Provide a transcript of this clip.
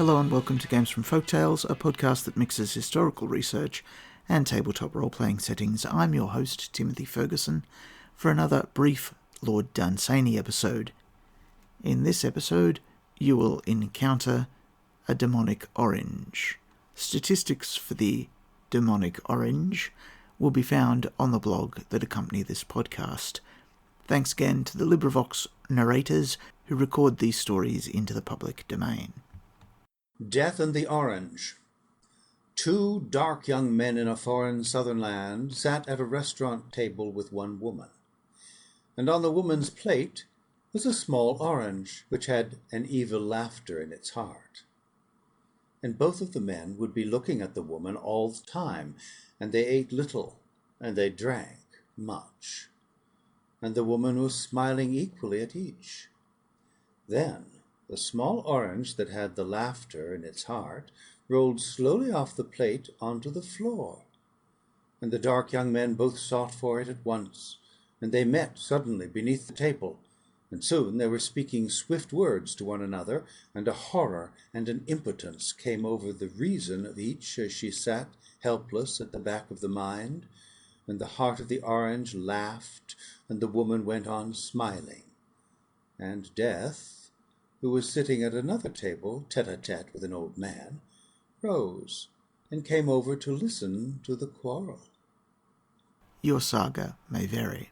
Hello and welcome to Games from Folktales, a podcast that mixes historical research and tabletop role-playing settings. I'm your host, Timothy Ferguson, for another brief Lord Dunsany episode. In this episode, you will encounter a demonic orange. Statistics for the demonic orange will be found on the blog that accompany this podcast. Thanks again to the LibriVox narrators who record these stories into the public domain. Death and the Orange. Two dark young men in a foreign southern land sat at a restaurant table with one woman, and on the woman's plate was a small orange which had an evil laughter in its heart. And both of the men would be looking at the woman all the time, and they ate little and they drank much, and the woman was smiling equally at each. Then the small orange that had the laughter in its heart rolled slowly off the plate onto the floor, and the dark young men both sought for it at once, and they met suddenly beneath the table, and soon they were speaking swift words to one another, and a horror and an impotence came over the reason of each as she sat helpless at the back of the mind, and the heart of the orange laughed, and the woman went on smiling, and Death, who was sitting at another table tete-a-tete with an old man, rose and came over to listen to the quarrel. Your saga may vary.